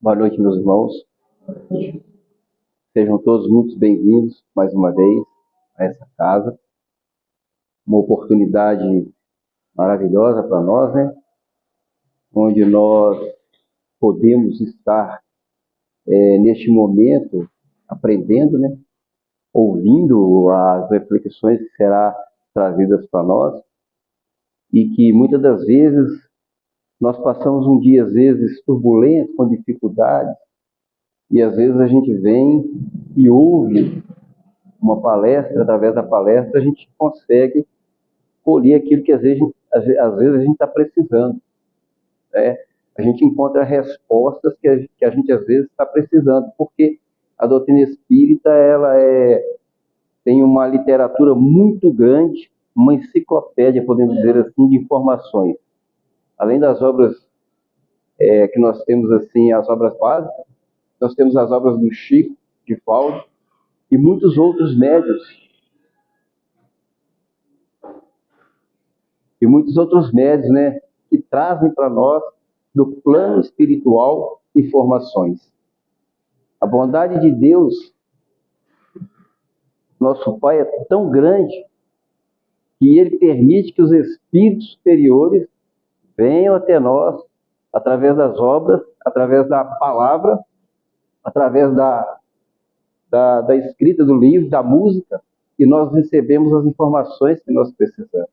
Boa noite, meus irmãos. Sejam todos muito bem-vindos mais uma vez a essa casa. Uma oportunidade maravilhosa para nós, né? Onde nós podemos estar neste momento aprendendo, né? Ouvindo as reflexões que serão trazidas para nós e que muitas das vezes nós passamos um dia, às vezes, turbulento, com dificuldades, e às vezes a gente vem e ouve uma palestra, através da palestra a gente consegue colher aquilo que às vezes a gente está precisando, né? A gente encontra respostas que a gente às vezes está precisando, porque a doutrina espírita tem uma literatura muito grande, uma enciclopédia, podemos dizer assim, de informações. Além das obras que nós temos, assim, as obras básicas, nós temos as obras do Chico de Fausto e muitos outros médiuns. E muitos outros médiuns, né, que trazem para nós, do plano espiritual, informações. A bondade de Deus, nosso Pai, é tão grande que Ele permite que os espíritos superiores venham até nós através das obras, através da palavra, através da escrita do livro, da música, e nós recebemos as informações que nós precisamos.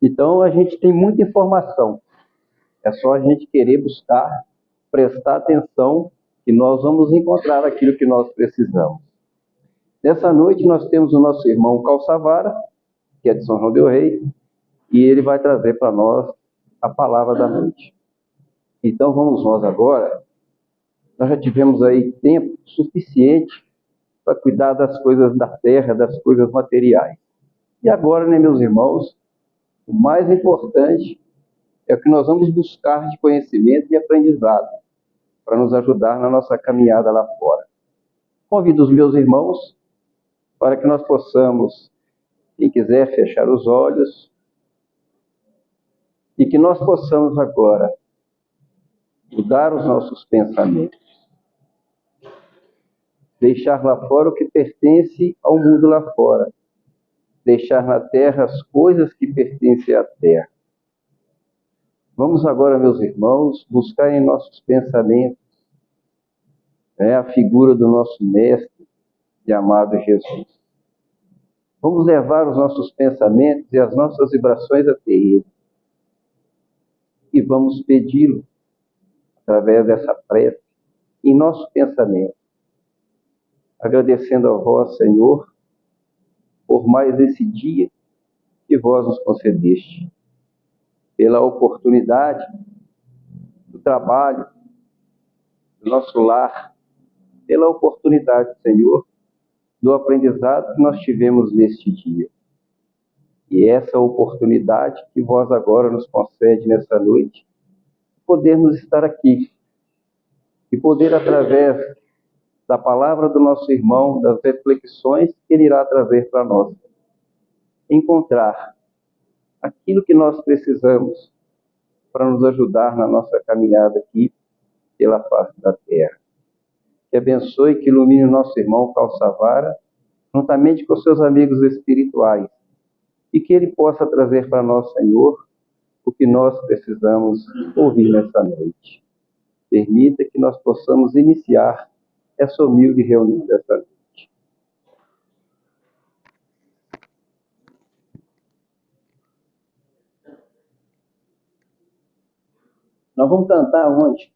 Então, a gente tem muita informação. É só a gente querer buscar, prestar atenção, que nós vamos encontrar aquilo que nós precisamos. Nessa noite, nós temos o nosso irmão Calçavara, que é de São João del Rei, e ele vai trazer para nós a palavra da noite. Então, vamos nós agora. Nós já tivemos aí tempo suficiente para cuidar das coisas da terra, das coisas materiais. E agora, né, meus irmãos, o mais importante é o que nós vamos buscar de conhecimento e aprendizado para nos ajudar na nossa caminhada lá fora. Convido os meus irmãos para que nós possamos, quem quiser, fechar os olhos e que nós possamos agora mudar os nossos pensamentos, deixar lá fora o que pertence ao mundo lá fora, deixar na terra as coisas que pertencem à terra. Vamos agora, meus irmãos, buscar em nossos pensamentos a figura do nosso Mestre e amado Jesus. Vamos levar os nossos pensamentos e as nossas vibrações até Ele. E vamos pedi-lo, através dessa prece, em nosso pensamento, agradecendo a vós, Senhor, por mais esse dia que vós nos concedeste, pela oportunidade do trabalho, do nosso lar, pela oportunidade, Senhor, do aprendizado que nós tivemos neste dia. E essa oportunidade que vós agora nos concede nessa noite, podermos estar aqui e poder, através da palavra do nosso irmão, das reflexões que ele irá trazer para nós, encontrar aquilo que nós precisamos para nos ajudar na nossa caminhada aqui pela face da terra. Que abençoe e que ilumine o nosso irmão Calçavara, juntamente com seus amigos espirituais, e que ele possa trazer para nós, Senhor, o que nós precisamos ouvir nessa noite. Permita que nós possamos iniciar essa humilde reunião dessa noite. Nós vamos cantar onde?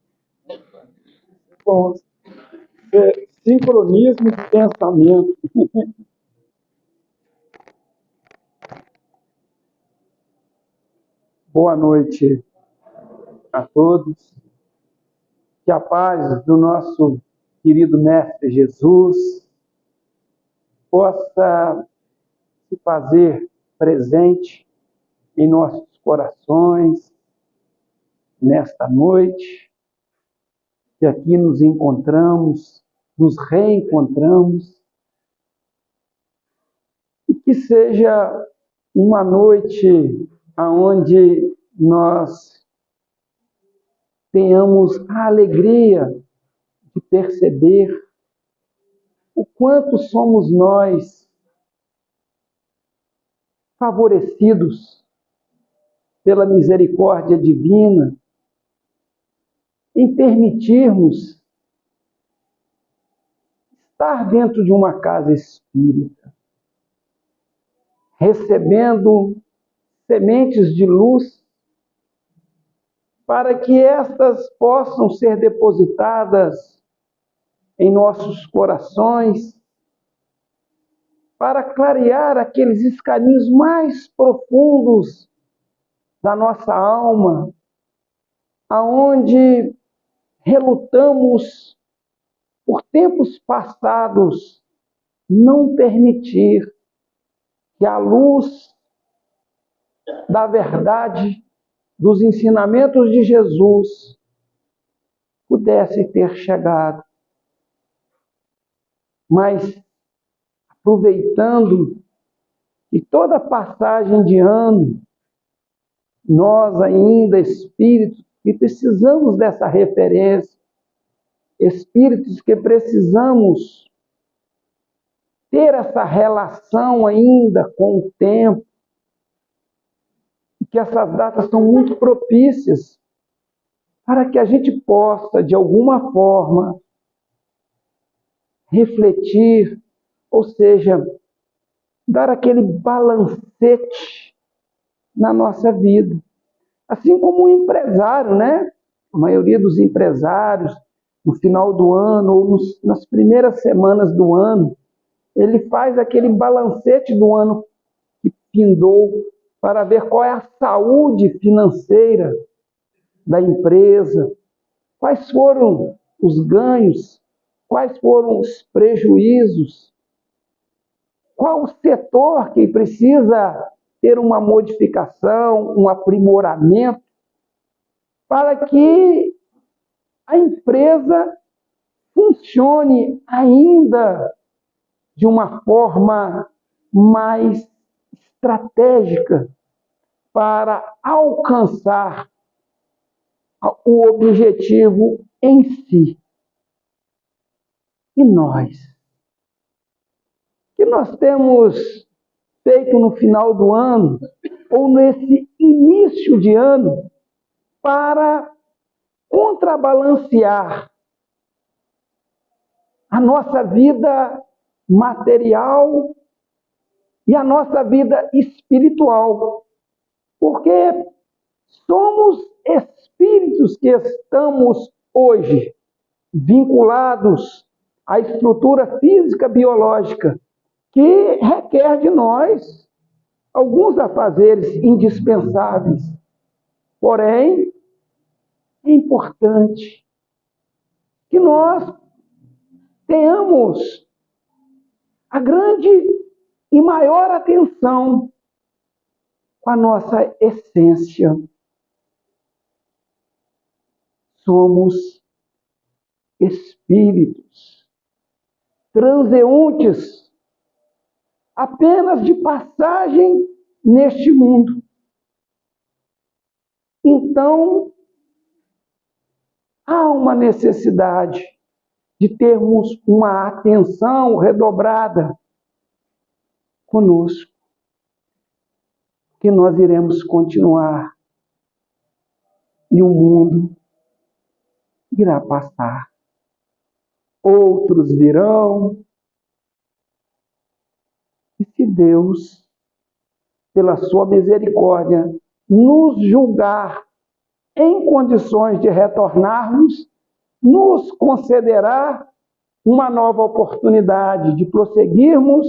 Com sincronismo de pensamento. Boa noite a todos. Que a paz do nosso querido Mestre Jesus possa se fazer presente em nossos corações nesta noite, que aqui nos encontramos, nos reencontramos, e que seja uma noite onde nós tenhamos a alegria de perceber o quanto somos nós favorecidos pela misericórdia divina em permitirmos estar dentro de uma casa espírita, recebendo sementes de luz para que estas possam ser depositadas em nossos corações, para clarear aqueles escaninhos mais profundos da nossa alma, aonde relutamos por tempos passados não permitir que a luz da verdade, dos ensinamentos de Jesus, pudesse ter chegado. Mas, aproveitando que toda passagem de ano, nós ainda, espíritos, que precisamos dessa referência, espíritos que precisamos ter essa relação ainda com o tempo, que essas datas são muito propícias para que a gente possa, de alguma forma, refletir, ou seja, dar aquele balancete na nossa vida. Assim como o empresário, né? A maioria dos empresários, no final do ano ou nas primeiras semanas do ano, ele faz aquele balancete do ano que findou para ver qual é a saúde financeira da empresa, quais foram os ganhos, quais foram os prejuízos, qual o setor que precisa ter uma modificação, um aprimoramento, para que a empresa funcione ainda de uma forma mais estratégica para alcançar o objetivo em si. E nós? O que nós temos feito no final do ano, ou nesse início de ano, para contrabalancear a nossa vida material e a nossa vida espiritual? Porque somos espíritos que estamos hoje vinculados à estrutura física biológica, que requer de nós alguns afazeres indispensáveis. Porém, é importante que nós tenhamos a grande e maior atenção com a nossa essência. Somos espíritos transeuntes, apenas de passagem neste mundo. Então, há uma necessidade de termos uma atenção redobrada conosco, que nós iremos continuar e o mundo irá passar. Outros virão, e se Deus, pela sua misericórdia, nos julgar em condições de retornarmos, nos concederá uma nova oportunidade de prosseguirmos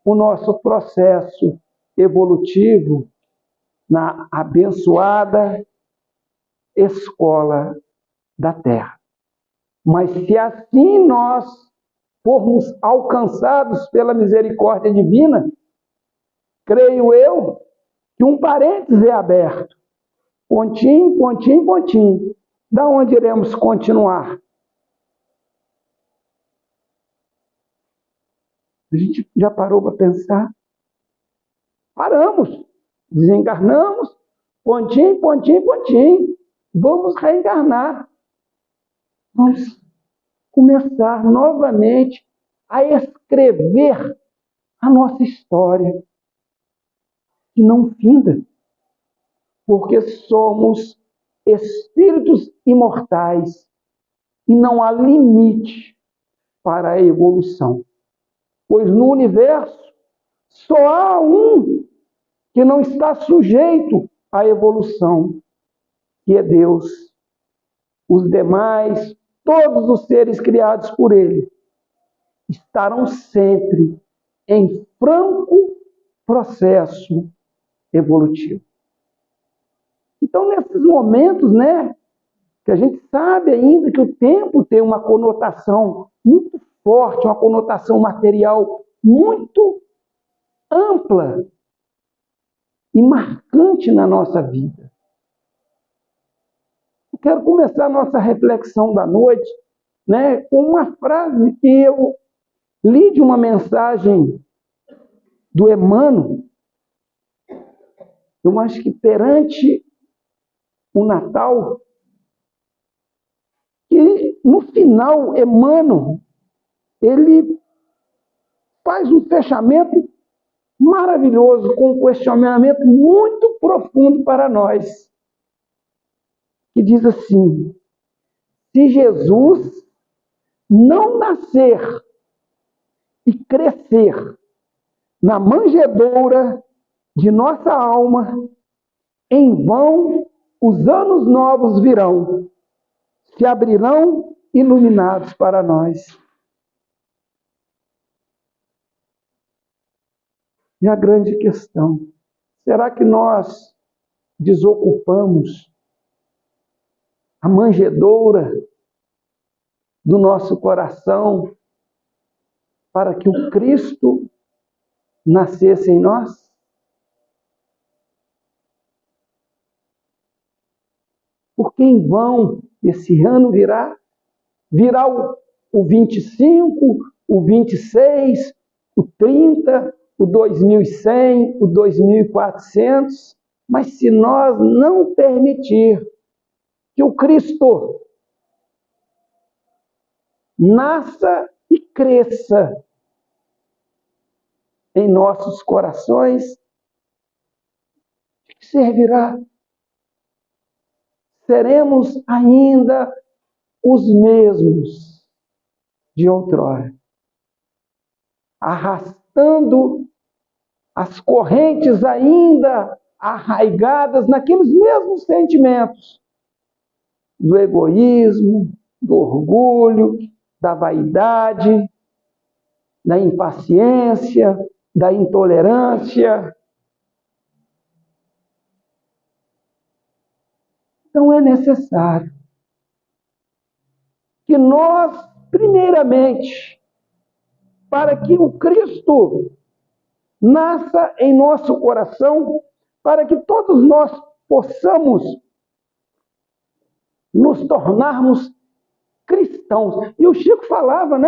o nosso processo evolutivo na abençoada escola da Terra. Mas se assim nós formos alcançados pela misericórdia divina, creio eu que um parênteses é aberto. Pontinho, pontinho, pontinho. Da onde iremos continuar? A gente já parou para pensar? Paramos, desencarnamos, pontinho, pontinho, pontinho. vamos reencarnar. Vamos começar novamente a escrever a nossa história, que não finda, porque somos espíritos imortais e não há limite para a evolução. Pois no universo só há um que não está sujeito à evolução, que é Deus. Os demais, todos os seres criados por Ele, estarão sempre em franco processo evolutivo. Então, nesses momentos, que a gente sabe ainda que o tempo tem uma conotação muito forte, uma conotação material muito ampla e marcante na nossa vida. Eu quero começar a nossa reflexão da noite, com uma frase que eu li de uma mensagem do Emmanuel. Eu acho que perante o Natal, que no final Emmanuel, ele faz um fechamento maravilhoso, com um questionamento muito profundo para nós, que diz assim: se Jesus não nascer e crescer na manjedoura de nossa alma, em vão os anos novos virão, se abrirão iluminados para nós. E a grande questão: será que nós desocupamos a manjedoura do nosso coração para que o Cristo nascesse em nós? Porque em vão esse ano virá o 25, o 26, o 30, o 2100, o 2400, mas se nós não permitir que o Cristo nasça e cresça em nossos corações, de que servirá? Seremos ainda os mesmos de outrora, arrastando as correntes ainda arraigadas naqueles mesmos sentimentos do egoísmo, do orgulho, da vaidade, da impaciência, da intolerância. Então é necessário que nós, primeiramente, para que o Cristo nasça em nosso coração, para que todos nós possamos nos tornarmos cristãos. E o Chico falava,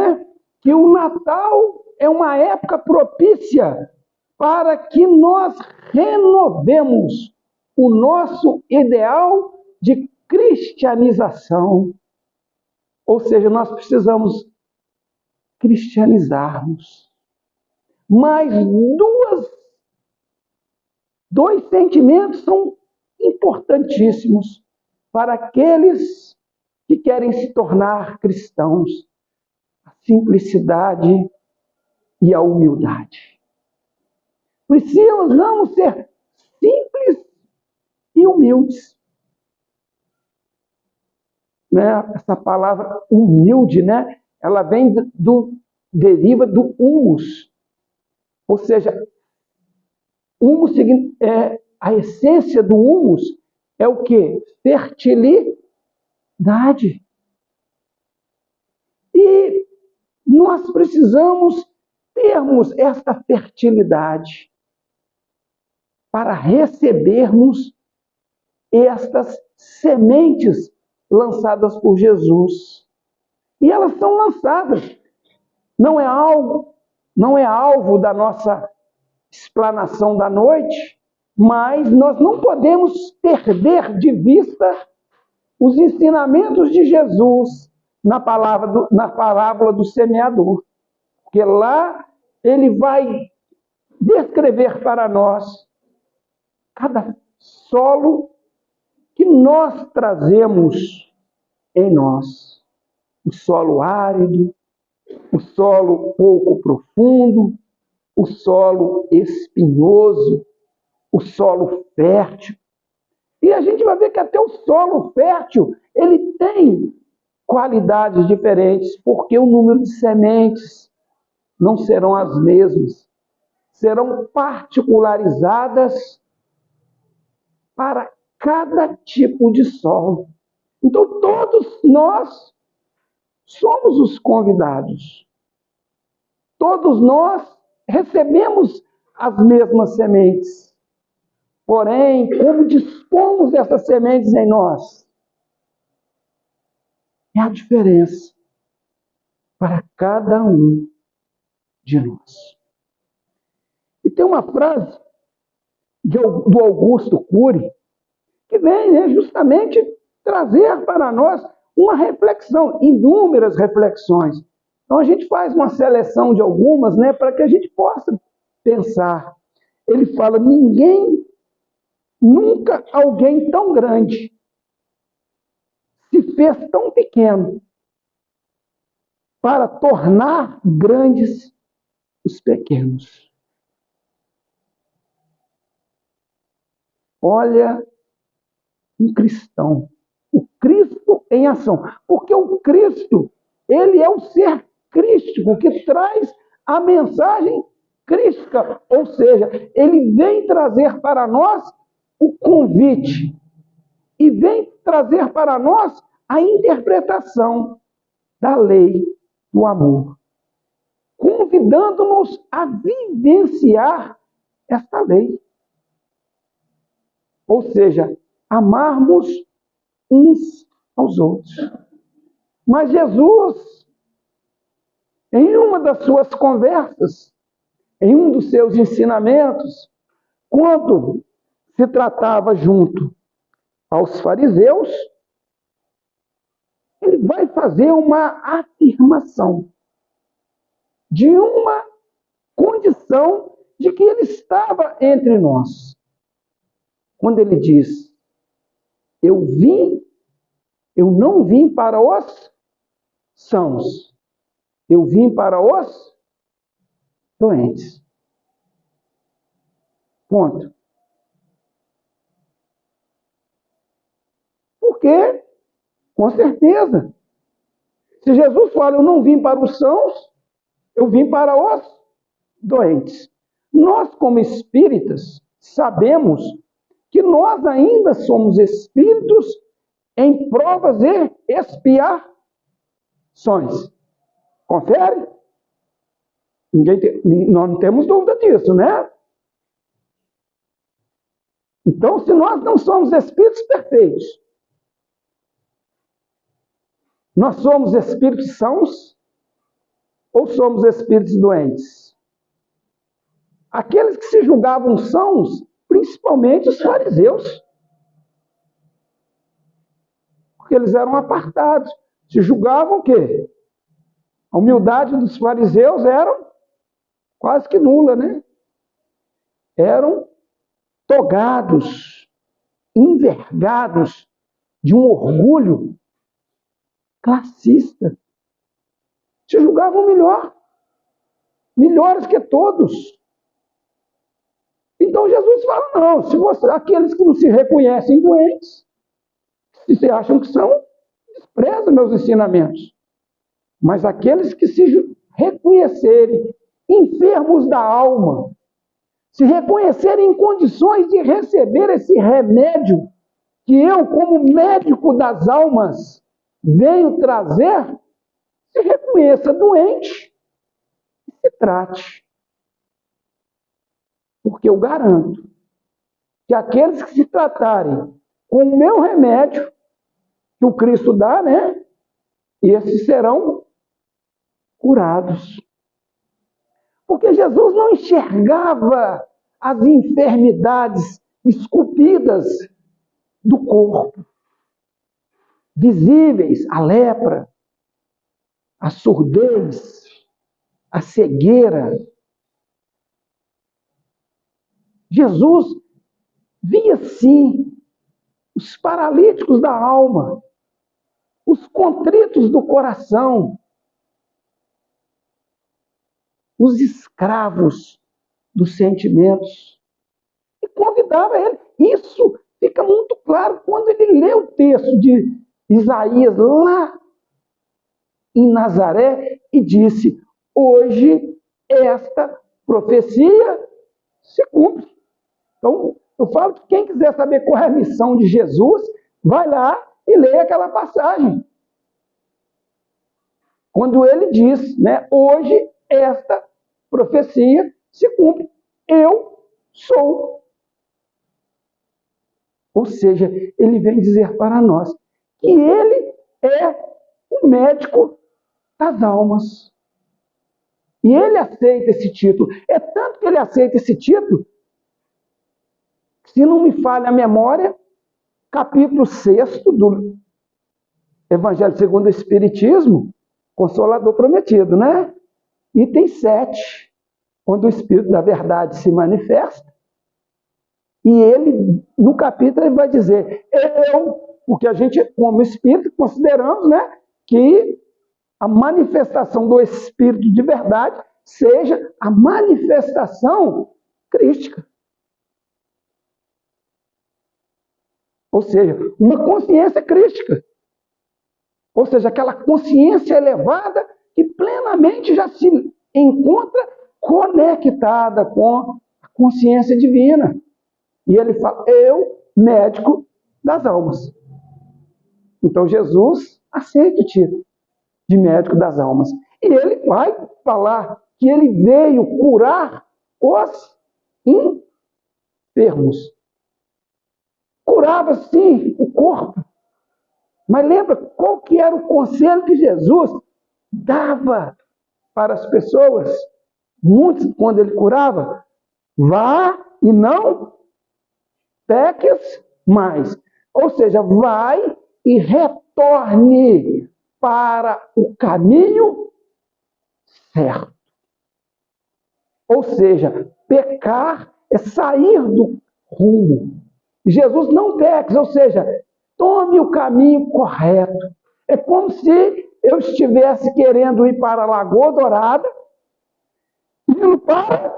que o Natal é uma época propícia para que nós renovemos o nosso ideal de cristianização. Ou seja, nós precisamos cristianizarmos. Mas dois sentimentos são importantíssimos para aqueles que querem se tornar cristãos: a simplicidade e a humildade. Precisamos ser simples e humildes. Essa palavra humilde, ela vem deriva do humus. Ou seja, humus a essência do humus é o quê? Fertilidade. E nós precisamos termos esta fertilidade para recebermos estas sementes lançadas por Jesus. E elas são lançadas. Não é alvo da nossa explanação da noite, mas nós não podemos perder de vista os ensinamentos de Jesus na parábola do semeador. Porque lá ele vai descrever para nós cada solo que nós trazemos em nós. O solo árido, o solo pouco profundo, o solo espinhoso, o solo fértil. E a gente vai ver que até o solo fértil, ele tem qualidades diferentes, porque o número de sementes não serão as mesmas. Serão particularizadas para cada tipo de solo. Então, todos nós somos os convidados. Todos nós recebemos as mesmas sementes. Porém, como dispomos dessas sementes em nós? É a diferença para cada um de nós. E tem uma frase do Augusto Cury que vem, justamente trazer para nós uma reflexão, inúmeras reflexões. Então a gente faz uma seleção de algumas, para que a gente possa pensar. Ele fala: nunca alguém tão grande se fez tão pequeno para tornar grandes os pequenos. Olha, um cristão, o Cristo em ação, porque o Cristo, ele é o ser crístico que traz a mensagem crística, ou seja, ele vem trazer para nós o convite e vem trazer para nós a interpretação da lei do amor, convidando-nos a vivenciar esta lei. Ou seja, amarmos uns aos outros. Mas Jesus, em uma das suas conversas, em um dos seus ensinamentos, quando se tratava junto aos fariseus, ele vai fazer uma afirmação de uma condição de que ele estava entre nós. Quando ele diz: eu não vim para os sãos, eu vim para os doentes. Ponto. Porque, com certeza, se Jesus fala: eu não vim para os sãos, eu vim para os doentes. Nós, como espíritas, sabemos que nós ainda somos espíritos em provas e expiações. Confere? Nós não temos dúvida disso, né? Então, se nós não somos espíritos perfeitos, nós somos espíritos sãos ou somos espíritos doentes? Aqueles que se julgavam sãos, principalmente os fariseus, porque eles eram apartados. Se julgavam o quê? A humildade dos fariseus era quase que nula, né? Eram togados, envergados de um orgulho classista. Se julgavam melhores que todos. Então Jesus fala: não, aqueles que não se reconhecem doentes, se se acham que são, desprezam meus ensinamentos. Mas aqueles que se reconhecerem enfermos da alma, se reconhecerem em condições de receber esse remédio que eu, como médico das almas, venho trazer, se reconheça doente e se trate. Porque eu garanto que aqueles que se tratarem com o meu remédio, que o Cristo dá, esses serão curados. Porque Jesus não enxergava as enfermidades esculpidas do corpo. visíveis, a lepra, a surdez, a cegueira. Jesus via sim os paralíticos da alma, os contritos do coração, os escravos dos sentimentos, e convidava ele. Isso fica muito claro quando ele lê o texto de Isaías lá em Nazaré e disse: hoje esta profecia se cumpre. Então, eu falo que quem quiser saber qual é a missão de Jesus, vai lá e leia aquela passagem. Quando ele diz, né, hoje esta profecia se cumpre. Eu sou. Ou seja, ele vem dizer para nós que ele é o médico das almas. E ele aceita esse título. É tanto que ele aceita esse título, se não me falha a memória, capítulo 6 do Evangelho segundo o Espiritismo, Consolador Prometido, né? Item 7, onde o Espírito da Verdade se manifesta. E ele, no capítulo, ele vai dizer, porque a gente, como Espírito, consideramos, né, que a manifestação do Espírito de verdade seja a manifestação crística. Ou seja, uma consciência crística. Ou seja, aquela consciência elevada que plenamente já se encontra conectada com a consciência divina. E ele fala, eu, médico das almas. Então Jesus aceita o título de médico das almas. E ele vai falar que ele veio curar os enfermos. Curava, sim, o corpo. Mas lembra qual que era o conselho que Jesus dava para as pessoas? Muitos, quando ele curava, vá e não peques mais. Ou seja, vai e retorne para o caminho certo. Ou seja, pecar é sair do rumo. Jesus não peques, ou seja, tome o caminho correto. É como se eu estivesse querendo ir para a Lagoa Dourada, indo para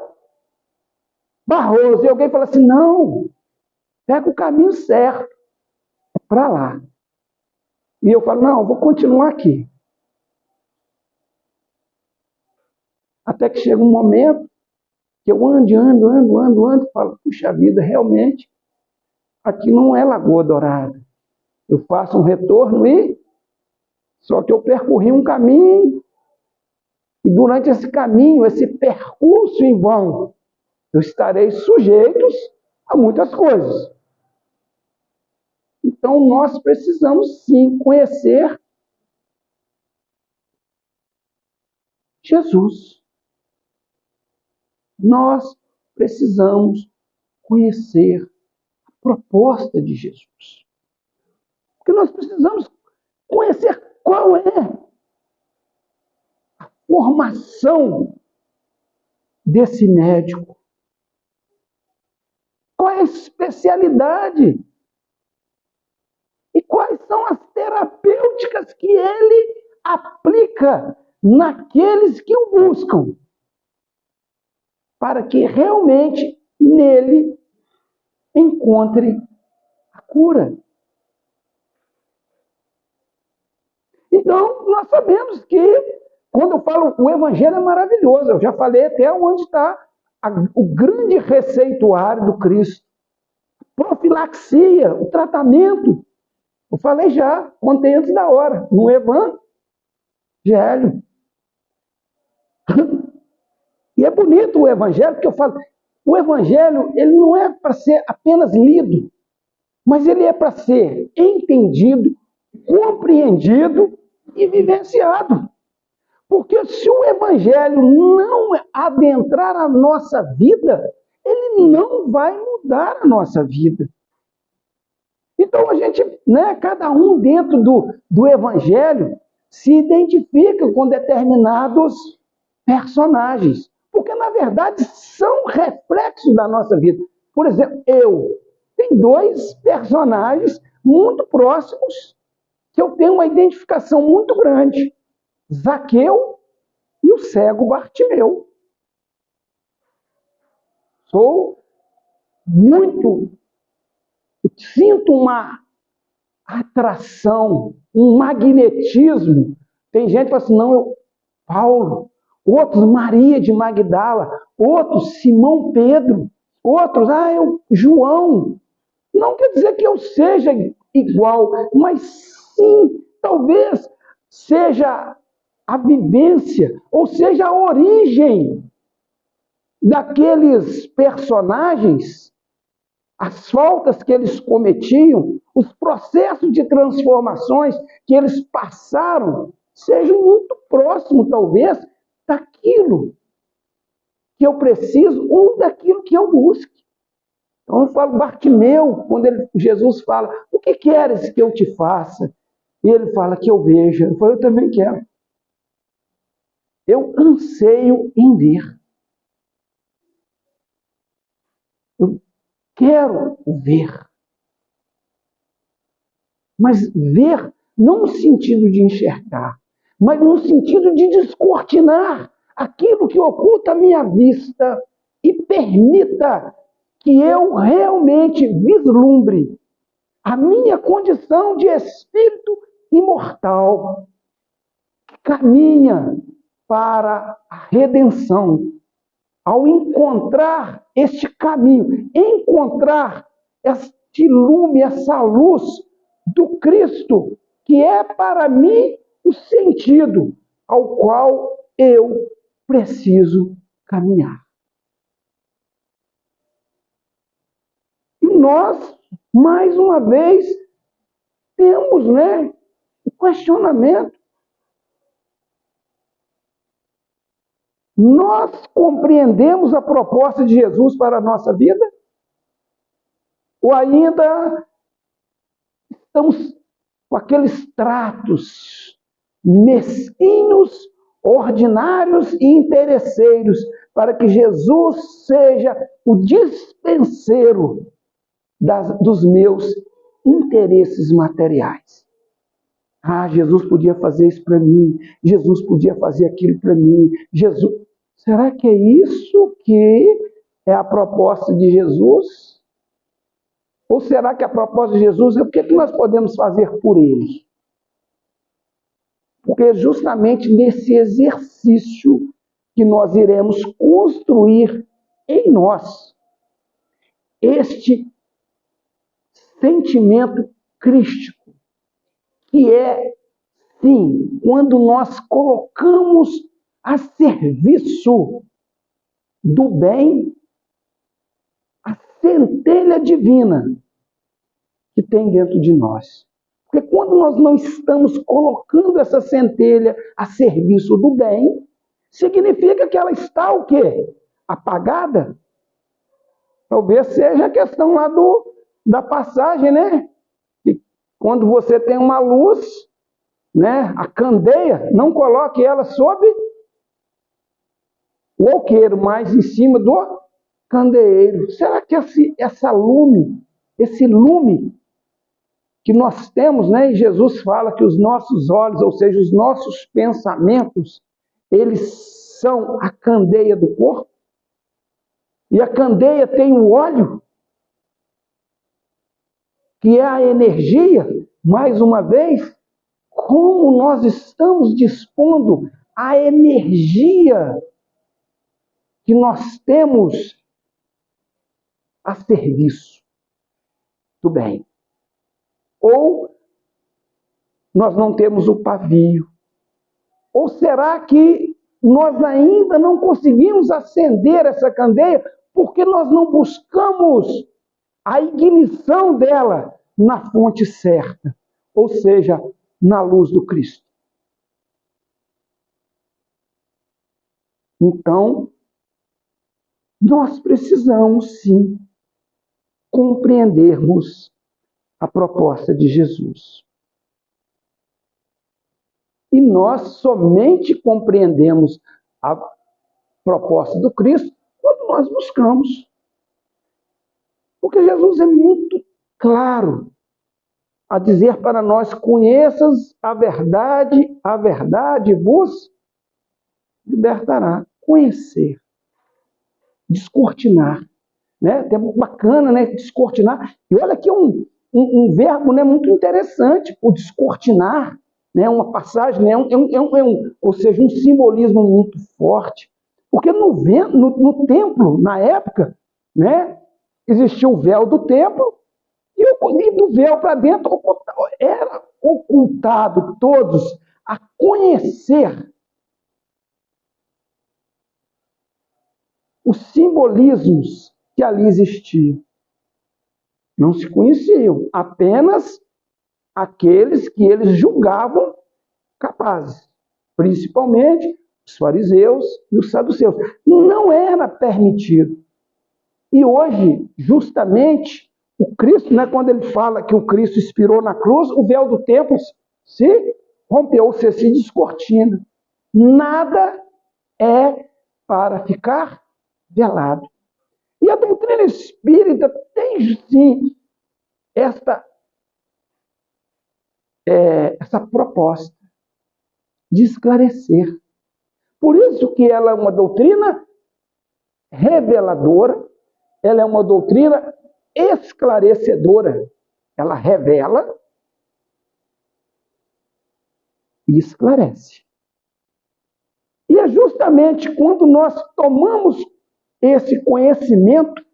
Barroso. E alguém fala assim, não, pega o caminho certo, é para lá. E eu falo, não, vou continuar aqui. Até que chega um momento que eu ando, e falo, puxa vida, realmente, aqui não é Lagoa Dourada. Eu faço um retorno e só que eu percorri um caminho e durante esse caminho, esse percurso em vão, eu estarei sujeito a muitas coisas. Então nós precisamos sim conhecer Jesus. Nós precisamos conhecer a proposta de Jesus. Porque nós precisamos conhecer qual é a formação desse médico. Qual é a especialidade? E quais são as terapêuticas que ele aplica naqueles que o buscam? Para que realmente nele encontre a cura. Então, nós sabemos que, quando eu falo, o Evangelho é maravilhoso. Eu já falei até onde está o grande receituário do Cristo. Profilaxia, o tratamento. Eu falei já, contei antes da hora, no Evangelho. E é bonito o Evangelho, porque eu falo, o Evangelho ele não é para ser apenas lido, mas ele é para ser entendido, compreendido e vivenciado. Porque se o Evangelho não adentrar a nossa vida, ele não vai mudar a nossa vida. Então a gente, né, cada um dentro do Evangelho se identifica com determinados personagens, porque na verdade são reflexos da nossa vida. Por exemplo, tem dois personagens muito próximos que eu tenho uma identificação muito grande: Zaqueu e o cego Bartimeu. Sinto uma atração, um magnetismo. Tem gente que fala assim, não, Paulo, outros Maria de Magdala, outros Simão Pedro, outros, João. Não quer dizer que eu seja igual, mas sim, talvez seja a vivência, ou seja, a origem daqueles personagens, as faltas que eles cometiam, os processos de transformações que eles passaram, sejam muito próximos, talvez, daquilo que eu preciso ou daquilo que eu busque. Então eu falo, Bartimeu, quando Jesus fala, o que queres que eu te faça? E ele fala, que eu veja. Eu falo, eu também quero. Eu anseio em ver. Eu quero ver. Mas ver não no sentido de enxergar, mas no sentido de descortinar aquilo que oculta a minha vista e permita que eu realmente vislumbre a minha condição de espírito imortal, que caminha para a redenção. Ao encontrar este caminho, encontrar este lume, essa luz do Cristo, que é para mim o sentido ao qual eu preciso caminhar. E nós, mais uma vez, temos, o questionamento. Nós compreendemos a proposta de Jesus para a nossa vida? Ou ainda estamos com aqueles tratos mesquinhos, ordinários e interesseiros para que Jesus seja o dispenseiro dos meus interesses materiais? Jesus podia fazer isso para mim, Jesus podia fazer aquilo para mim, será que é isso que é a proposta de Jesus? Ou será que a proposta de Jesus é o que nós podemos fazer por Ele? Porque é justamente nesse exercício que nós iremos construir em nós este sentimento crístico, que é, sim, quando nós colocamos a serviço do bem a centelha divina que tem dentro de nós. Porque quando nós não estamos colocando essa centelha a serviço do bem, significa que ela está o quê? Apagada. Talvez seja a questão lá da passagem, Que quando você tem uma luz, a candeia, não coloque ela sob o alqueiro, mas em cima do candeeiro. Será que esse lume que nós temos, e Jesus fala que os nossos olhos, ou seja, os nossos pensamentos, eles são a candeia do corpo? E a candeia tem o óleo, que é a energia, mais uma vez, como nós estamos dispondo a energia que nós temos a serviço do bem. Ou nós não temos o pavio? Ou será que nós ainda não conseguimos acender essa candeia porque nós não buscamos a ignição dela na fonte certa, ou seja, na luz do Cristo? Então, nós precisamos sim compreendermos a proposta de Jesus. E nós somente compreendemos a proposta do Cristo quando nós buscamos. Porque Jesus é muito claro a dizer para nós: conheças a verdade vos libertará. Conhecer, descortinar. Né? É bacana, né? Descortinar. E olha que é um verbo, né, muito interessante, o descortinar. Né, uma passagem, né, ou seja, um simbolismo muito forte. Porque no templo, na época, né, existia o véu do templo, e do véu para dentro era ocultado todos a conhecer os simbolismos que ali existiam. Não se conheciam, apenas aqueles que eles julgavam capazes, principalmente os fariseus e os saduceus. Não era permitido. E hoje, justamente, o Cristo, né, quando ele fala que o Cristo expirou na cruz, o véu do templo se rompeu, se descortina. Nada é para ficar velado. E a doutrina espírita tem, sim, essa proposta de esclarecer. Por isso que ela é uma doutrina reveladora, ela é uma doutrina esclarecedora. Ela revela e esclarece. E é justamente quando nós tomamos esse conhecimento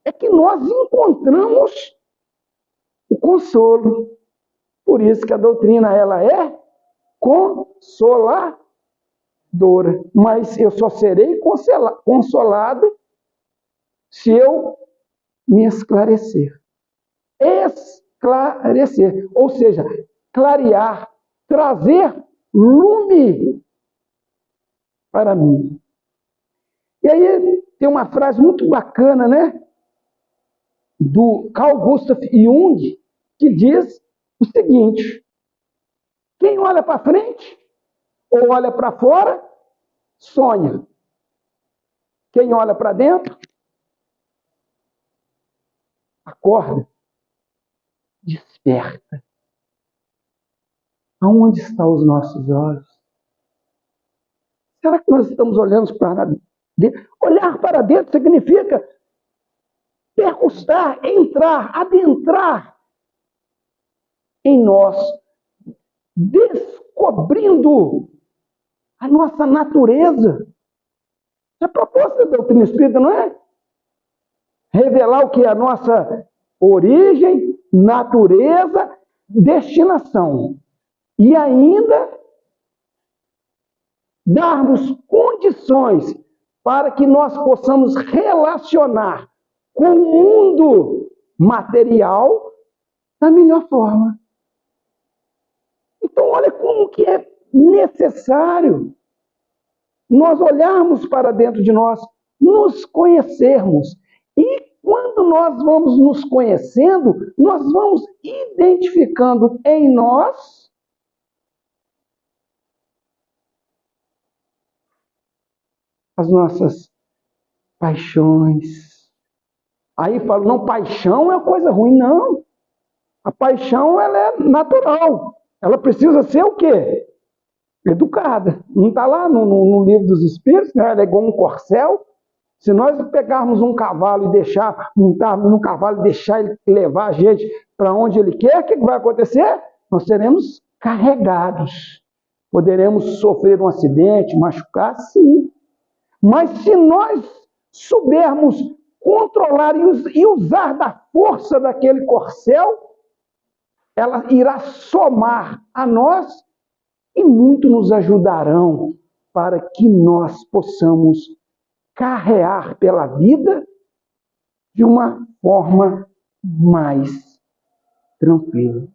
é que nós encontramos o consolo. Por isso que a doutrina ela é consoladora. Mas eu só serei consolado se eu me esclarecer. Esclarecer, ou seja, clarear, trazer lume para mim. E aí tem uma frase muito bacana, né? Do Carl Gustav Jung, que diz o seguinte: quem olha para frente ou olha para fora, sonha. Quem olha para dentro, acorda, desperta. Aonde estão os nossos olhos? Será que nós estamos olhando para dentro? Olhar para dentro significa percustar, entrar, adentrar em nós, descobrindo a nossa natureza. É a proposta da doutrina espírita, não é? Revelar o que é a nossa origem, natureza, destinação. E ainda darmos condições para que nós possamos relacionar com o mundo material da melhor forma. Então, olha como que é necessário nós olharmos para dentro de nós, nos conhecermos. E quando nós vamos nos conhecendo, nós vamos identificando em nós as nossas paixões. Aí falo, não, paixão é uma coisa ruim. Não. A paixão, ela é natural. Ela precisa ser o quê? Educada. Não está lá no livro dos Espíritos, né? Ela é igual um corcel. Se nós pegarmos um cavalo e deixar, montarmos no cavalo e deixar ele levar a gente para onde ele quer, o que vai acontecer? Nós seremos carregados. Poderemos sofrer um acidente, machucar, sim. Mas se nós soubermos controlar e usar da força daquele corcel, ela irá somar a nós e muito nos ajudarão para que nós possamos carrear pela vida de uma forma mais tranquila.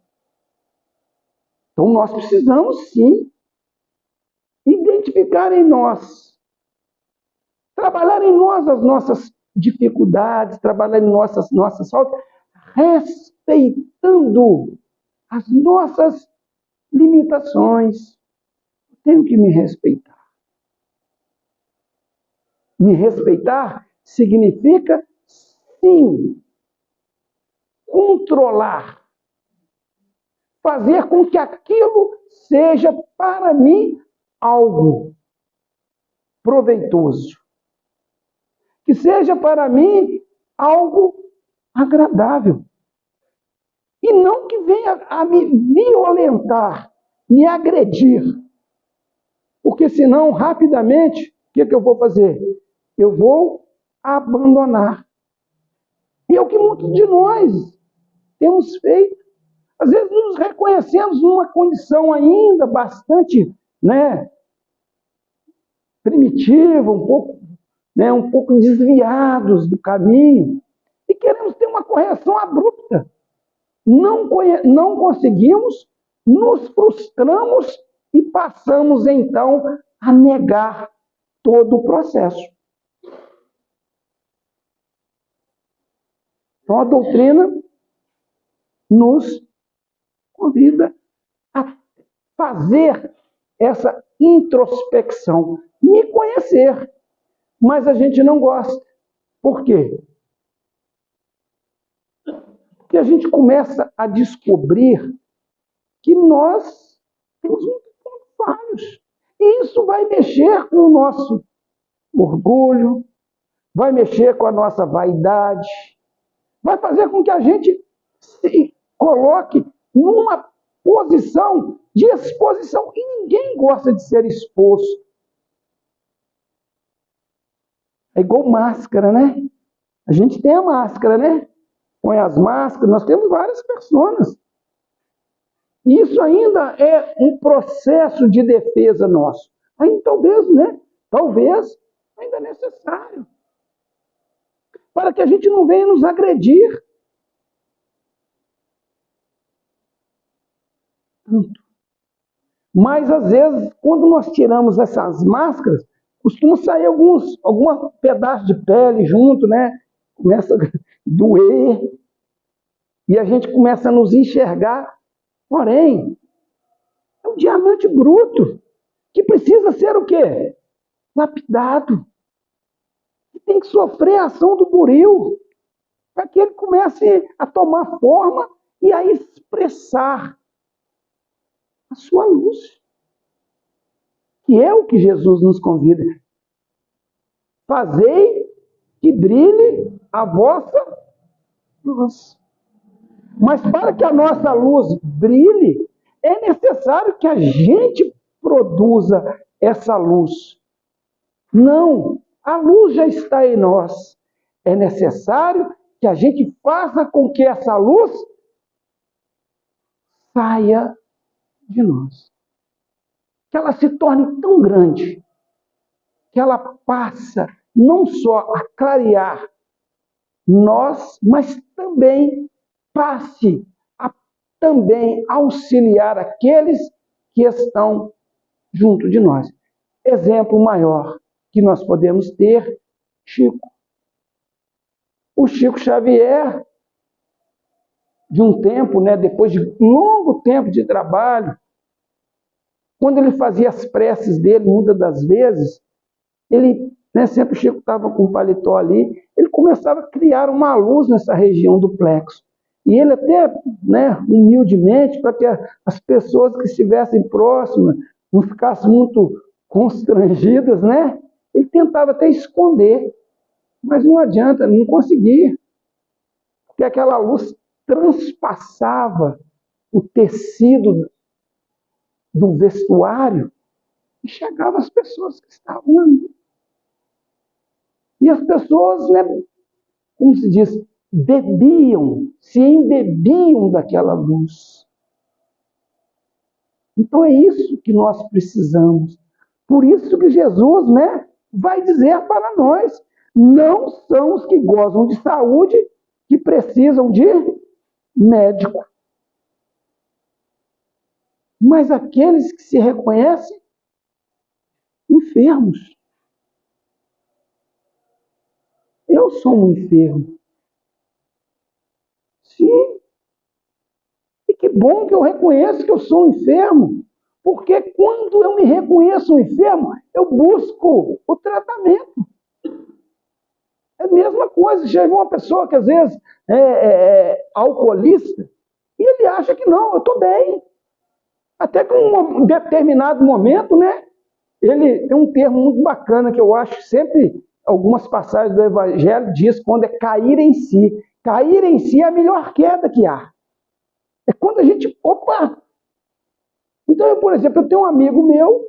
Então nós precisamos sim identificar em nós, trabalhar em nós as nossas dificuldades, trabalhar em nossas faltas, respeitando as nossas limitações. Tenho que me respeitar. Me respeitar significa, sim, controlar. Fazer com que aquilo seja para mim algo proveitoso. Que seja para mim algo agradável. E não que venha a me violentar, me agredir. Porque senão, rapidamente, o que eu vou fazer? Eu vou abandonar. E é o que muitos de nós temos feito. Às vezes nos reconhecemos numa condição ainda bastante, primitiva, um pouco desviados do caminho, e queremos ter uma correção abrupta. Não conseguimos, nos frustramos e passamos então a negar todo o processo. Então a doutrina nos convida a fazer essa introspecção, me conhecer, mas a gente não gosta. Por quê? Porque a gente começa a descobrir que nós temos muitos pontos falhos. E isso vai mexer com o nosso orgulho, vai mexer com a nossa vaidade, vai fazer com que a gente se coloque numa posição de exposição. E ninguém gosta de ser exposto. É igual máscara, né? A gente tem a máscara, né? Põe as máscaras, nós temos várias personas. Isso ainda é um processo de defesa nosso. Aí talvez ainda é necessário. Para que a gente não venha nos agredir. Mas, às vezes, quando nós tiramos essas máscaras, costuma sair algum pedaço de pele junto, né? Começa a doer. E a gente começa a nos enxergar. Porém, é um diamante bruto, que precisa ser o quê? Lapidado. Que tem que sofrer a ação do buril, para que ele comece a tomar forma e a expressar a sua luz. Que é o que Jesus nos convida. Fazei que brilhe a vossa luz. Mas para que a nossa luz brilhe, é necessário que a gente produza essa luz. Não, a luz já está em nós. É necessário que a gente faça com que essa luz saia de nós. Que ela se torne tão grande, que ela passa não só a clarear nós, mas também passe a também auxiliar aqueles que estão junto de nós. Exemplo maior que nós podemos ter, Chico. O Chico Xavier, de um tempo, depois de longo tempo de trabalho, quando ele fazia as preces dele, muitas das vezes, ele, sempre o Chico estava com o paletó ali, ele começava a criar uma luz nessa região do plexo. E ele até, humildemente, para que as pessoas que estivessem próximas não ficassem muito constrangidas, ele tentava até esconder, mas não adianta, não conseguia, porque aquela luz transpassava o tecido do vestuário e chegava às pessoas que estavam ali. E as pessoas, como se diz, se embebiam daquela luz. Então é isso que nós precisamos. Por isso que Jesus, vai dizer para nós, não são os que gozam de saúde que precisam de médico, mas aqueles que se reconhecem enfermos. Eu sou um enfermo. Sim. E que bom que eu reconheço que eu sou um enfermo. Porque quando eu me reconheço um enfermo, eu busco o tratamento. É a mesma coisa. Chega uma pessoa que às vezes é alcoolista e ele acha que não, eu estou bem. Até que em um determinado momento, né? Ele tem um termo muito bacana que eu acho sempre, algumas passagens do Evangelho diz quando é cair em si. Cair em si é a melhor queda que há. É quando a gente, opa! Então, por exemplo, eu tenho um amigo meu,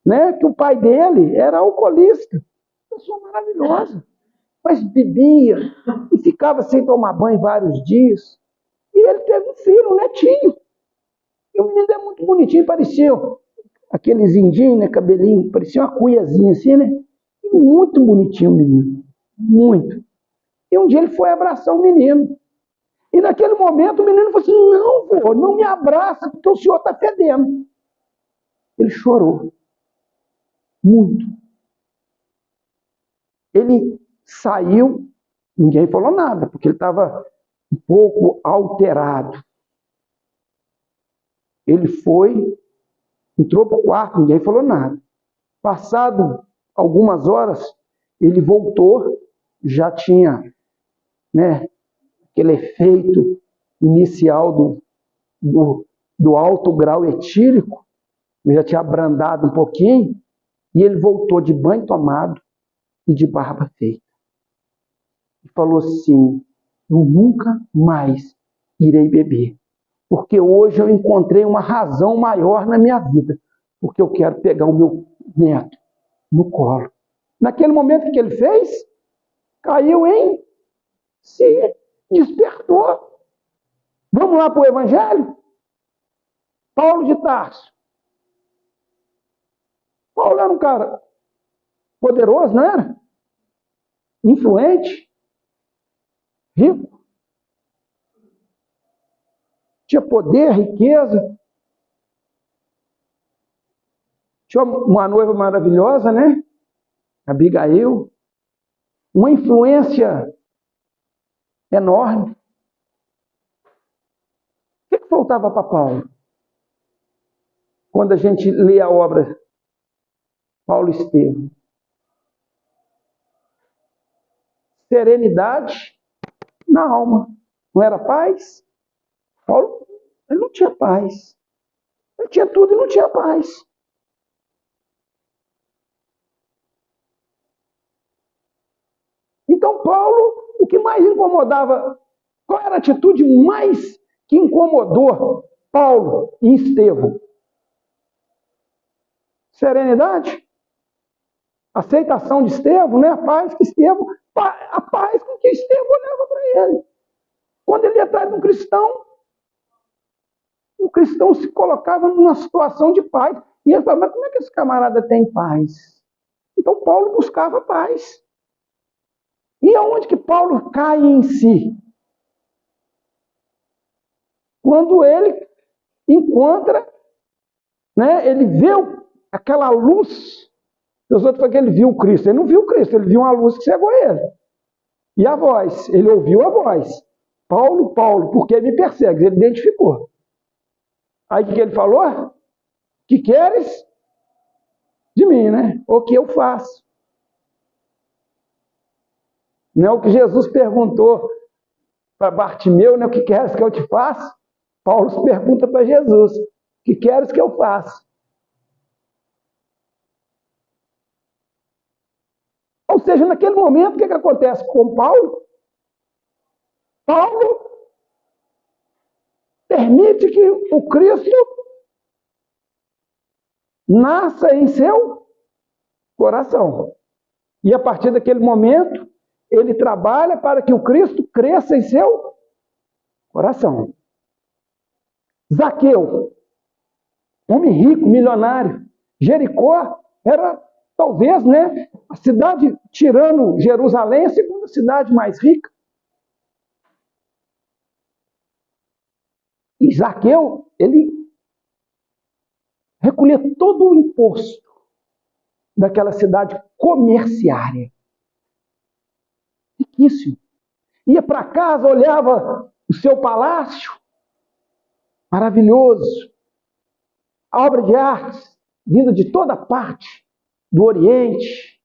né, que o pai dele era alcoolista. Pessoa maravilhosa. Mas bebia e ficava sem tomar banho vários dias. E ele teve um filho, um netinho. E o menino é muito bonitinho, parecia aqueles indinhos, né, cabelinho, parecia uma cuiazinha assim, né? E muito bonitinho o menino. Muito. E um dia ele foi abraçar o menino. E naquele momento o menino falou assim, não, vô, não me abraça, porque o senhor está fedendo. Ele chorou. Muito. Ele saiu, ninguém falou nada, porque ele estava um pouco alterado. Ele foi, entrou para o quarto, ninguém falou nada. Passado algumas horas, ele voltou, já tinha, né, aquele efeito inicial do alto grau etílico, já tinha abrandado um pouquinho, e ele voltou de banho tomado e de barba feita. E falou assim, eu nunca mais irei beber, porque hoje eu encontrei uma razão maior na minha vida, porque eu quero pegar o meu neto no colo. Naquele momento que ele fez, caiu em si, despertou. Vamos lá para o Evangelho? Paulo de Tarso. Paulo era um cara poderoso, não era? Influente, rico. Tinha poder, riqueza. Tinha uma noiva maravilhosa, né? Abigail. Uma influência enorme. O que faltava para Paulo? Quando a gente lê a obra Paulo Estevão. Serenidade na alma. Não era paz? Paulo, ele não tinha paz. Ele tinha tudo e não tinha paz. Então Paulo, o que mais incomodava, qual era a atitude mais que incomodou Paulo e Estevão? Serenidade? Aceitação de Estevão, né? A paz que Estevão, a paz com que Estevão olhava para ele. Quando ele ia atrás de um cristão, o cristão se colocava numa situação de paz. E ele falava, mas como é que esse camarada tem paz? Então Paulo buscava paz. E aonde que Paulo cai em si? Quando ele encontra, né, ele vê aquela luz. Os outros falam que ele viu o Cristo. Ele não viu o Cristo, ele viu uma luz que cegou ele. E a voz, ele ouviu a voz. Paulo, Paulo, por que me persegues? Ele identificou. Aí o que ele falou? Que queres de mim, né? O que eu faço? Não é o que Jesus perguntou para Bartimeu, né? O que queres que eu te faça? Paulo pergunta para Jesus, o que queres que eu faça? Ou seja, naquele momento, o que acontece com Paulo? Paulo permite que o Cristo nasça em seu coração. E a partir daquele momento, ele trabalha para que o Cristo cresça em seu coração. Zaqueu, homem rico, milionário. Jericó era, talvez, né, a cidade, tirando Jerusalém, a segunda cidade mais rica. E Zaqueu, ele recolhia todo o imposto daquela cidade comerciária. Riquíssimo. Ia para casa, olhava o seu palácio, maravilhoso, a obra de artes, vinda de toda parte, do Oriente,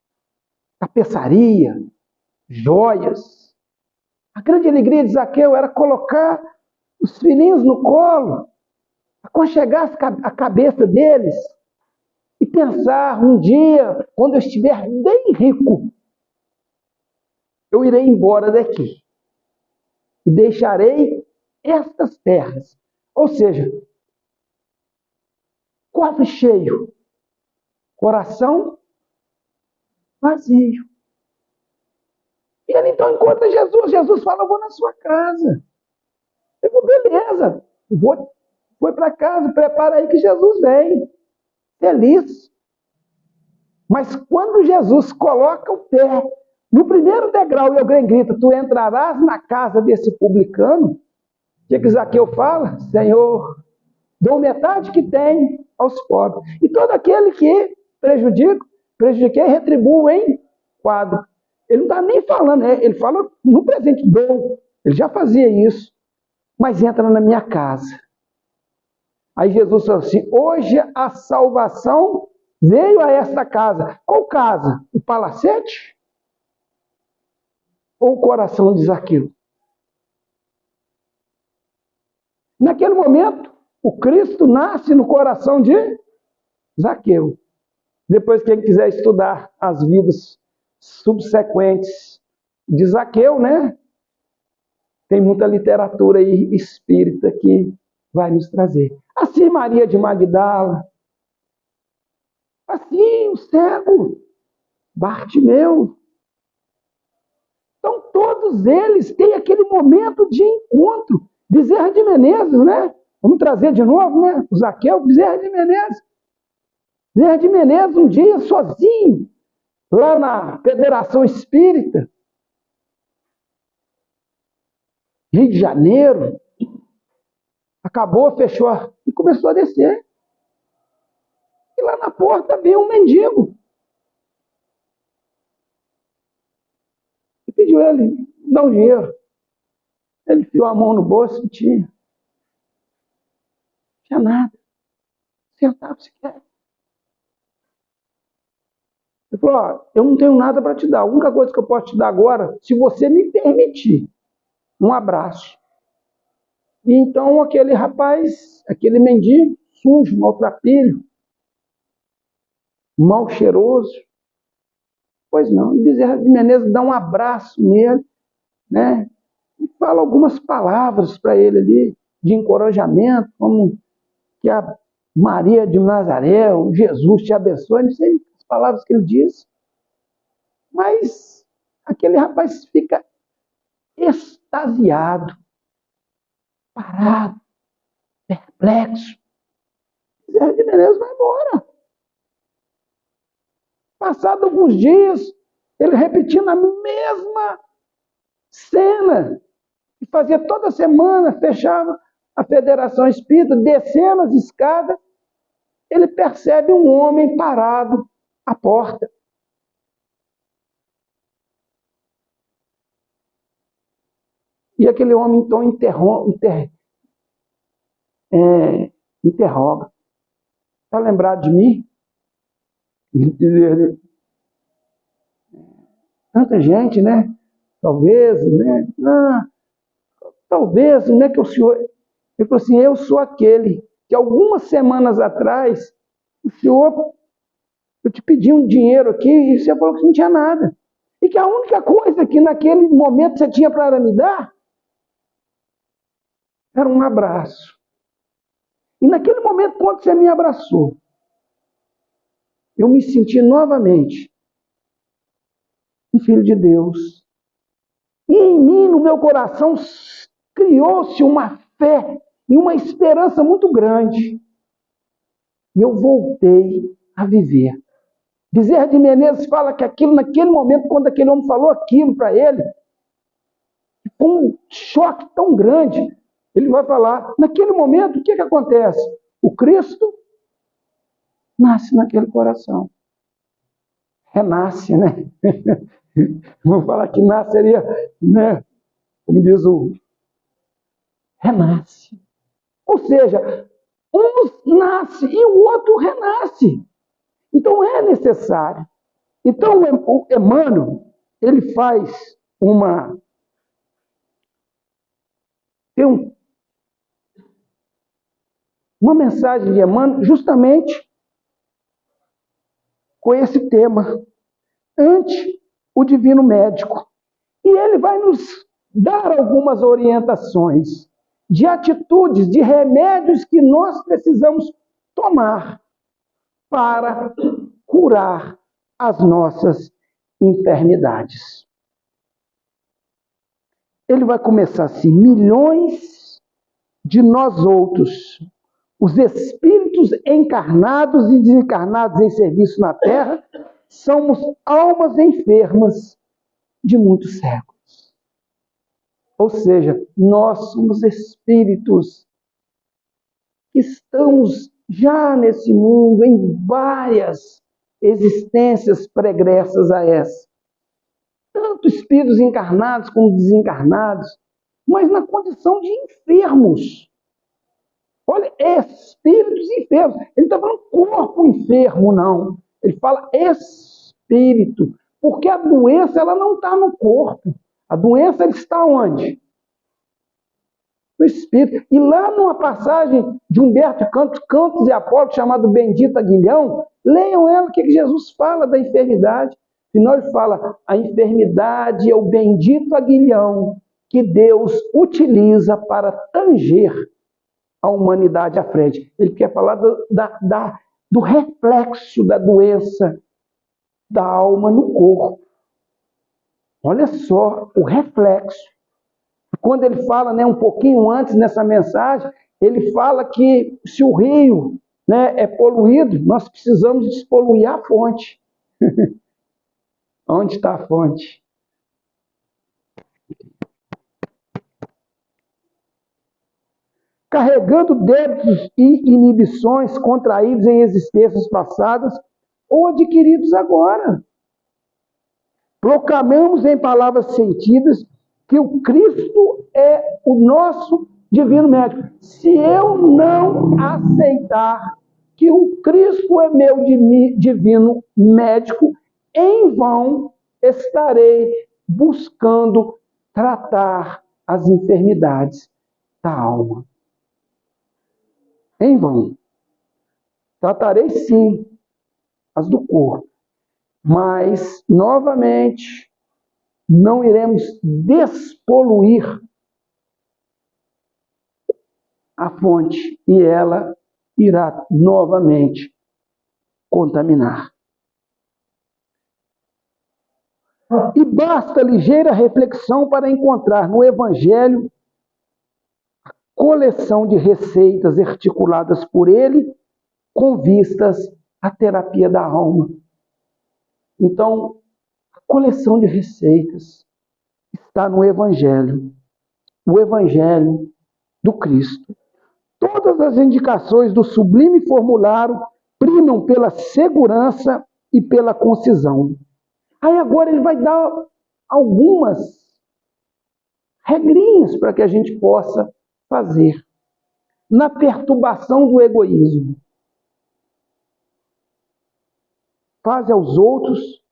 tapeçaria, joias. A grande alegria de Zaqueu era colocar os filhinhos no colo, aconchegar a cabeça deles e pensar, um dia, quando eu estiver bem rico, eu irei embora daqui e deixarei estas terras. Ou seja, cofre cheio, coração vazio. E ele então encontra Jesus. Jesus fala, eu vou na sua casa. Eu vou, beleza, foi para casa, prepara aí que Jesus vem. Feliz. Mas quando Jesus coloca o pé no primeiro degrau e alguém grita, tu entrarás na casa desse publicano, o que Zaqueu fala? Senhor, dou metade que tem aos pobres. E todo aquele que prejudiquei, retribuo em quadro. Ele não está nem falando, ele fala no presente, dou. Ele já fazia isso. Mas entra na minha casa. Aí Jesus falou assim, hoje a salvação veio a esta casa. Qual casa? O palacete? Ou o coração de Zaqueu? Naquele momento, o Cristo nasce no coração de Zaqueu. Depois, quem quiser estudar as vidas subsequentes de Zaqueu, né? Tem muita literatura aí espírita que vai nos trazer. Assim, Maria de Magdala. Assim, o cego, Bartimeu. Então, todos eles têm aquele momento de encontro. Bezerra de Menezes, né? Vamos trazer de novo, né? O Zaqueu, Bezerra de Menezes. Bezerra de Menezes, um dia, sozinho, lá na Federação Espírita, Rio de Janeiro, acabou, fechou e começou a descer. E lá na porta veio um mendigo. E pediu ele, dá um dinheiro. Ele enfiou a mão no bolso e não tinha nada. Centavo sequer. Ele falou, ó, eu não tenho nada para te dar. A única coisa que eu posso te dar agora, se você me permitir, um abraço. E então aquele rapaz, aquele mendigo, sujo, maltrapilho, mal cheiroso, pois não, e Bezerra de Menezes dá um abraço nele, né? E fala algumas palavras para ele ali, de encorajamento, como que a Maria de Nazaré, o Jesus te abençoe, não sei as palavras que ele diz. Mas aquele rapaz fica extasiado, parado, perplexo. Bezerra de Menezes vai embora. Passado alguns dias, ele repetindo a mesma cena que fazia toda semana, fechava a Federação Espírita, descendo as escadas, ele percebe um homem parado à porta. E aquele homem então interroga. Está lembrado de mim? Tanta gente, né? Talvez, né? Talvez, não é que o senhor... Ele falou assim, eu sou aquele que algumas semanas atrás, o senhor, eu te pedi um dinheiro aqui e você falou que não tinha nada. E que a única coisa que naquele momento você tinha para me dar era um abraço. E naquele momento, quando você me abraçou, eu me senti novamente um filho de Deus. E em mim, no meu coração, criou-se uma fé e uma esperança muito grande. E eu voltei a viver. Bezerra de Menezes fala que aquilo, naquele momento, quando aquele homem falou aquilo para ele, foi um choque tão grande. Ele vai falar, naquele momento, o que acontece? O Cristo nasce naquele coração. Renasce, né? Vamos falar que nasce seria, né? Como diz o renasce. Ou seja, um nasce e o outro renasce. Então é necessário. Então o Emmanuel, ele faz uma mensagem de Emmanuel justamente com esse tema, ante o divino médico. E ele vai nos dar algumas orientações de atitudes, de remédios que nós precisamos tomar para curar as nossas enfermidades. Ele vai começar assim: milhões de nós outros, os espíritos encarnados e desencarnados em serviço na Terra, somos almas enfermas de muitos séculos. Ou seja, nós somos espíritos que estamos já nesse mundo em várias existências pregressas a essa. Tanto espíritos encarnados como desencarnados, mas na condição de enfermos. Olha, espíritos enfermos. Ele não está falando corpo enfermo, não. Ele fala espírito. Porque a doença ela não está no corpo. A doença ela está onde? No espírito. E lá numa passagem de Humberto Cantos e Apóstolo, chamado Bendito Aguilhão, leiam ela o que Jesus fala da enfermidade. Afinal, ele fala: a enfermidade é o bendito aguilhão que Deus utiliza para tanger a humanidade à frente. Ele quer falar do reflexo da doença da alma no corpo. Olha só o reflexo. Quando ele fala, um pouquinho antes nessa mensagem, ele fala que se o rio, é poluído, nós precisamos despoluir a fonte. Onde está a fonte? Carregando débitos e inibições contraídos em existências passadas ou adquiridos agora. Proclamamos em palavras sentidas que o Cristo é o nosso divino médico. Se eu não aceitar que o Cristo é meu divino médico, em vão estarei buscando tratar as enfermidades da alma. Em vão. Tratarei sim as do corpo, mas, novamente, não iremos despoluir a fonte e ela irá novamente contaminar. E basta ligeira reflexão para encontrar no Evangelho a coleção de receitas articuladas por ele com vistas à terapia da alma. Então, a coleção de receitas está no Evangelho. O Evangelho do Cristo. Todas as indicações do sublime formulário primam pela segurança e pela concisão. Aí agora ele vai dar algumas regrinhas para que a gente possa fazer. Na perturbação do egoísmo. Faze aos outros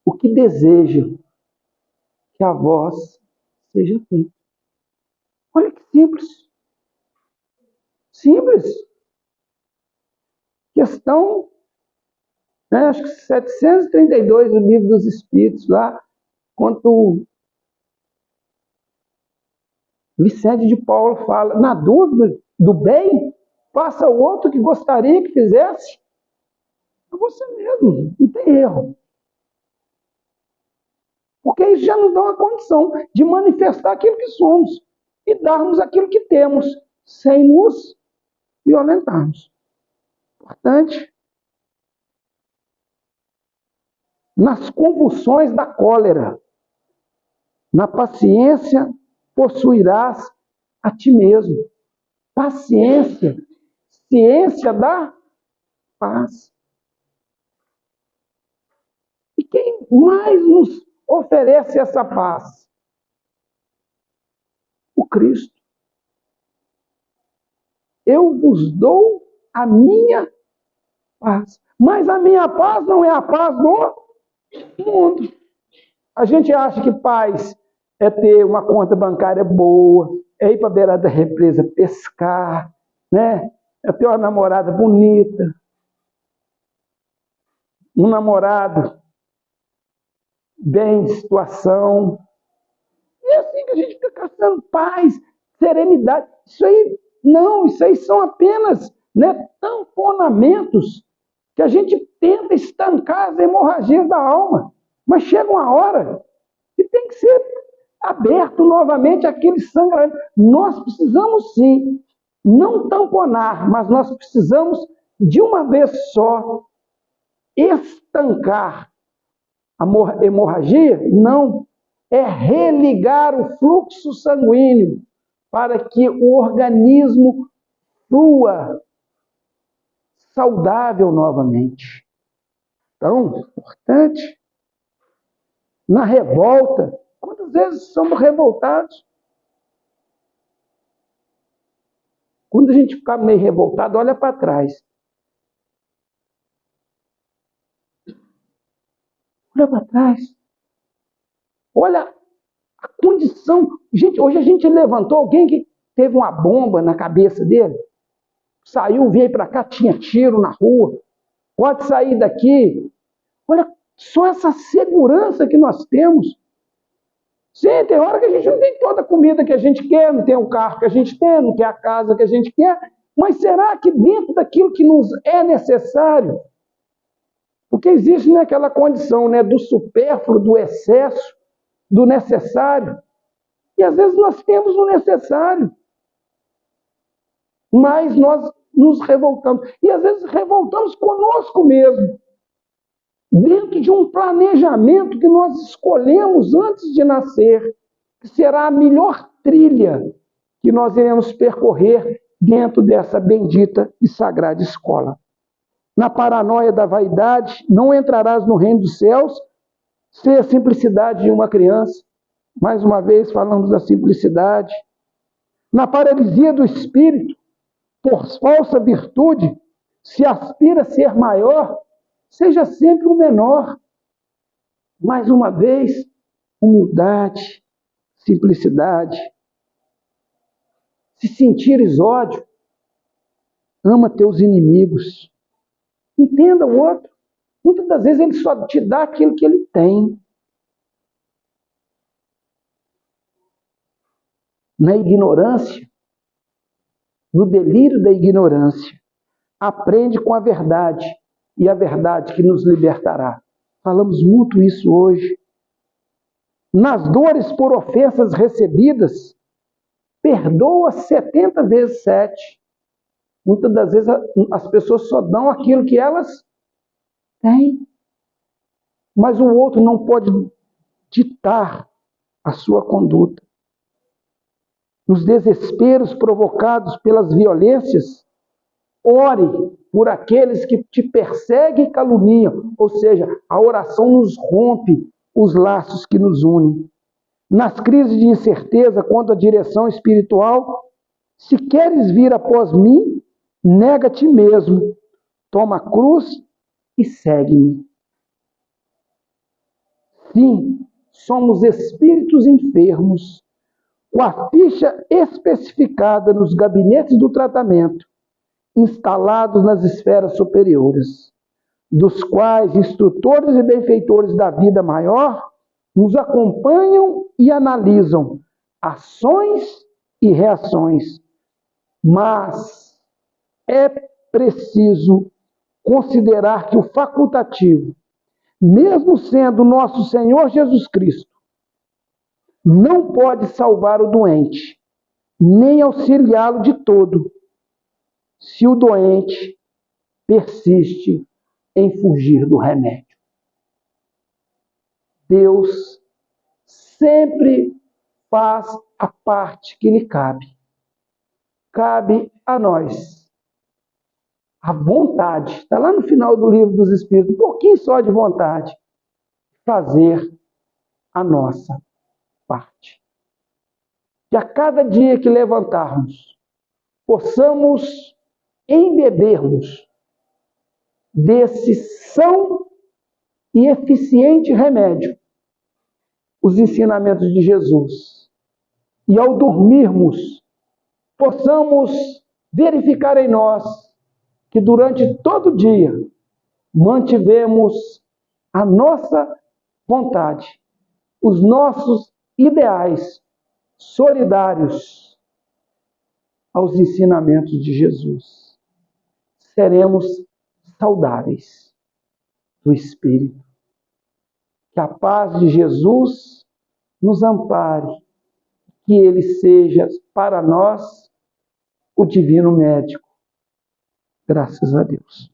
o que desejam que a vós seja feito. Olha que simples. Simples. Questão, acho que 732 do Livro dos Espíritos, lá, quando Vicente de Paulo fala: na dúvida do bem, faça ao outro que gostaria que fizesse a você mesmo. Não tem erro. Porque isso já nos dá uma condição de manifestar aquilo que somos e darmos aquilo que temos, sem nos violentarmos. Importante. Nas convulsões da cólera, na paciência, possuirás a ti mesmo. Paciência, ciência da paz. E quem mais nos oferece essa paz? O Cristo. Eu vos dou a minha paz. Mas a minha paz não é a paz do mundo. A gente acha que paz é ter uma conta bancária boa, é ir para a beira da represa pescar, né? É ter uma namorada bonita, um namorado bem de situação. E é assim que a gente fica caçando paz, serenidade. Isso aí são apenas, né, tamponamentos que a gente tenta estancar as hemorragias da alma. Mas chega uma hora que tem que ser aberto novamente aquele sangramento. Nós precisamos sim, não tamponar, mas nós precisamos de uma vez só estancar a hemorragia? Não. É religar o fluxo sanguíneo para que o organismo flua saudável novamente. Então, importante. Na revolta, quantas vezes somos revoltados? Quando a gente fica meio revoltado, olha para trás. Olha para trás. Olha a condição. Gente, hoje a gente levantou alguém que teve uma bomba na cabeça dele. Saiu, veio para cá, tinha tiro na rua. Pode sair daqui. Olha só essa segurança que nós temos. Sim, tem hora que a gente não tem toda a comida que a gente quer, não tem o carro que a gente quer, não tem a casa que a gente quer. Mas será que dentro daquilo que nos é necessário? Porque existe, né, aquela condição, né, do supérfluo, do excesso, do necessário. E às vezes nós temos o necessário, mas nós nos revoltamos. E às vezes revoltamos conosco mesmo, dentro de um planejamento que nós escolhemos antes de nascer, que será a melhor trilha que nós iremos percorrer dentro dessa bendita e sagrada escola. Na paranoia da vaidade, não entrarás no reino dos céus sem a simplicidade de uma criança. Mais uma vez falamos da simplicidade. Na paralisia do espírito, por falsa virtude, se aspira a ser maior, seja sempre o menor. Mais uma vez, humildade, simplicidade. Se sentires ódio, ama teus inimigos. Entenda o outro. Muitas das vezes ele só te dá aquilo que ele tem. Na ignorância, no delírio da ignorância, aprende com a verdade, e a verdade que nos libertará. Falamos muito isso hoje. Nas dores por ofensas recebidas, perdoa 70 vezes 7. Muitas das vezes as pessoas só dão aquilo que elas têm. Mas o outro não pode ditar a sua conduta. Nos desesperos provocados pelas violências, ore por aqueles que te perseguem e caluniam. Ou seja, a oração nos rompe os laços que nos unem. Nas crises de incerteza quanto à direção espiritual, se queres vir após mim, nega a ti mesmo, toma a cruz e segue-me. Sim, somos espíritos enfermos, com a ficha especificada nos gabinetes do tratamento, instalados nas esferas superiores, dos quais instrutores e benfeitores da vida maior nos acompanham e analisam ações e reações. Mas é preciso considerar que o facultativo, mesmo sendo nosso Senhor Jesus Cristo, não pode salvar o doente, nem auxiliá-lo de todo, se o doente persiste em fugir do remédio. Deus sempre faz a parte que lhe cabe. Cabe a nós a vontade, está lá no final do Livro dos Espíritos, um pouquinho só de vontade, fazer a nossa parte. que a cada dia que levantarmos, possamos embebermos desse são e eficiente remédio, os ensinamentos de Jesus. E ao dormirmos, possamos verificar em nós que durante todo o dia mantivemos a nossa vontade, os nossos ideais solidários aos ensinamentos de Jesus. Seremos saudáveis do Espírito. Que a paz de Jesus nos ampare, que Ele seja para nós o divino médico. Graças a Deus.